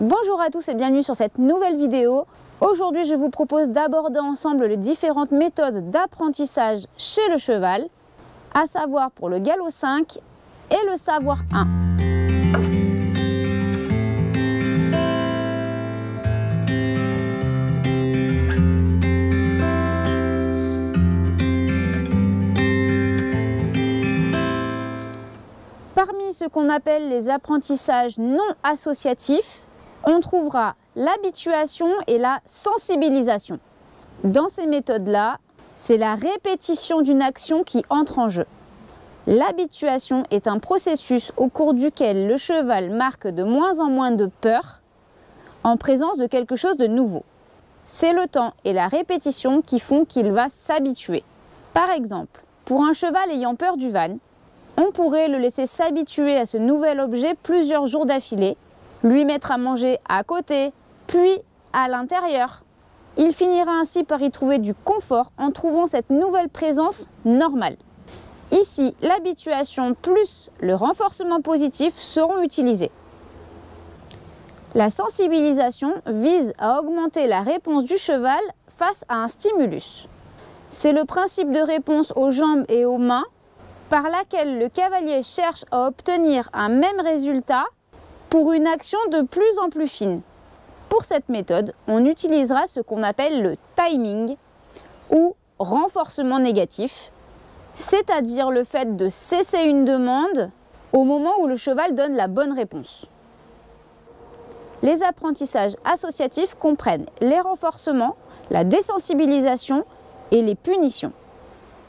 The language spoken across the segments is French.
Bonjour à tous et bienvenue sur cette nouvelle vidéo. Aujourd'hui, je vous propose d'aborder ensemble les différentes méthodes d'apprentissage chez le cheval, à savoir pour le galop 5 et le savoir 1. Parmi ce qu'on appelle les apprentissages non associatifs, on trouvera l'habituation et la sensibilisation. Dans ces méthodes-là, c'est la répétition d'une action qui entre en jeu. L'habituation est un processus au cours duquel le cheval marque de moins en moins de peur en présence de quelque chose de nouveau. C'est le temps et la répétition qui font qu'il va s'habituer. Par exemple, pour un cheval ayant peur du van, on pourrait le laisser s'habituer à ce nouvel objet plusieurs jours d'affilée, lui mettre à manger à côté, puis à l'intérieur. Il finira ainsi par y trouver du confort en trouvant cette nouvelle présence normale. Ici, l'habituation plus le renforcement positif seront utilisés. La sensibilisation vise à augmenter la réponse du cheval face à un stimulus. C'est le principe de réponse aux jambes et aux mains par laquelle le cavalier cherche à obtenir un même résultat pour une action de plus en plus fine. Pour cette méthode, on utilisera ce qu'on appelle le timing ou renforcement négatif, c'est-à-dire le fait de cesser une demande au moment où le cheval donne la bonne réponse. Les apprentissages associatifs comprennent les renforcements, la désensibilisation et les punitions.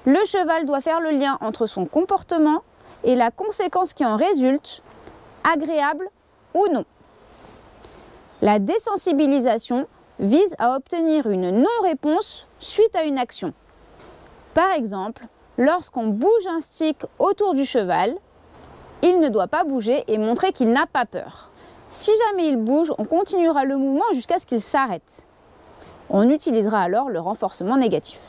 Le cheval doit faire le lien entre son comportement et la conséquence qui en résulte, agréable ou non. La désensibilisation vise à obtenir une non-réponse suite à une action. Par exemple, lorsqu'on bouge un stick autour du cheval, il ne doit pas bouger et montrer qu'il n'a pas peur. Si jamais il bouge, on continuera le mouvement jusqu'à ce qu'il s'arrête. On utilisera alors le renforcement négatif.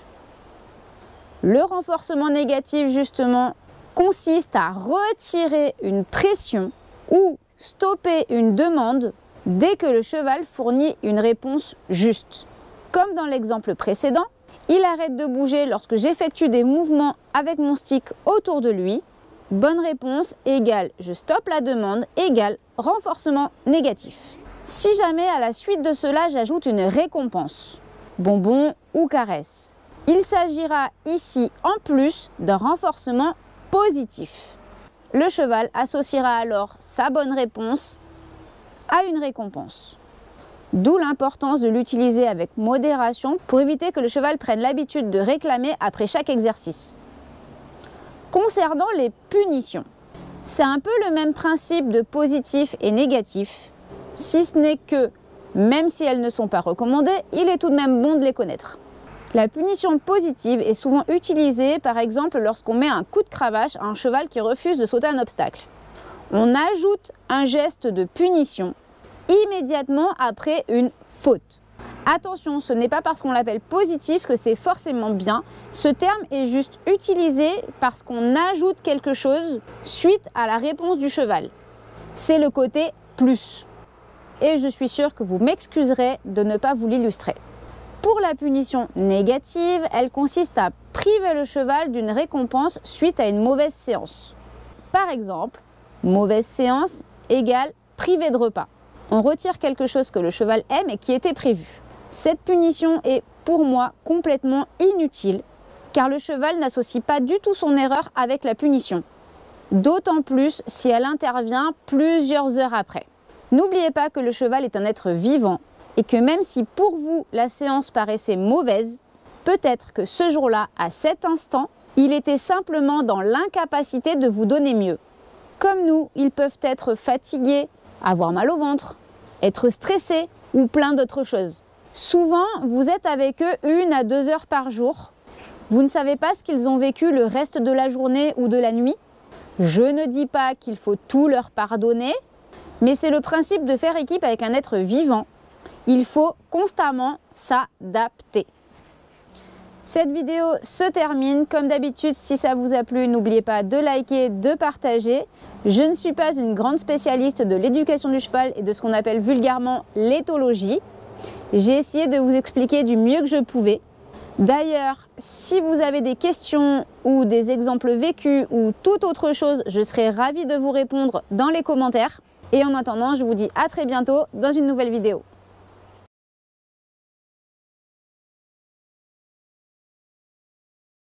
Le renforcement négatif, justement, consiste à retirer une pression ou stopper une demande dès que le cheval fournit une réponse juste. Comme dans l'exemple précédent, il arrête de bouger lorsque j'effectue des mouvements avec mon stick autour de lui. Bonne réponse égale je stoppe la demande égale renforcement négatif. Si jamais à la suite de cela j'ajoute une récompense, bonbon ou caresse, il s'agira ici en plus d'un renforcement positif. Le cheval associera alors sa bonne réponse à une récompense. D'où l'importance de l'utiliser avec modération pour éviter que le cheval prenne l'habitude de réclamer après chaque exercice. Concernant les punitions, c'est un peu le même principe de positif et négatif, si ce n'est que, même si elles ne sont pas recommandées, il est tout de même bon de les connaître. La punition positive est souvent utilisée par exemple lorsqu'on met un coup de cravache à un cheval qui refuse de sauter un obstacle. On ajoute un geste de punition immédiatement après une faute. Attention, ce n'est pas parce qu'on l'appelle positif que c'est forcément bien. Ce terme est juste utilisé parce qu'on ajoute quelque chose suite à la réponse du cheval. C'est le côté plus. Et je suis sûre que vous m'excuserez de ne pas vous l'illustrer. Pour la punition négative, elle consiste à priver le cheval d'une récompense suite à une mauvaise séance. Par exemple, mauvaise séance égale privé de repas. On retire quelque chose que le cheval aime et qui était prévu. Cette punition est pour moi complètement inutile car le cheval n'associe pas du tout son erreur avec la punition. D'autant plus si elle intervient plusieurs heures après. N'oubliez pas que le cheval est un être vivant et que même si pour vous la séance paraissait mauvaise, peut-être que ce jour-là, à cet instant, il était simplement dans l'incapacité de vous donner mieux. Comme nous, ils peuvent être fatigués, avoir mal au ventre, être stressés ou plein d'autres choses. Souvent, vous êtes avec eux 1 à 2 heures par jour. Vous ne savez pas ce qu'ils ont vécu le reste de la journée ou de la nuit. Je ne dis pas qu'il faut tout leur pardonner, mais c'est le principe de faire équipe avec un être vivant. Il faut constamment s'adapter. Cette vidéo se termine. Comme d'habitude, si ça vous a plu, n'oubliez pas de liker, de partager. Je ne suis pas une grande spécialiste de l'éducation du cheval et de ce qu'on appelle vulgairement l'éthologie. J'ai essayé de vous expliquer du mieux que je pouvais. D'ailleurs, si vous avez des questions ou des exemples vécus ou toute autre chose, je serai ravie de vous répondre dans les commentaires. Et en attendant, je vous dis à très bientôt dans une nouvelle vidéo.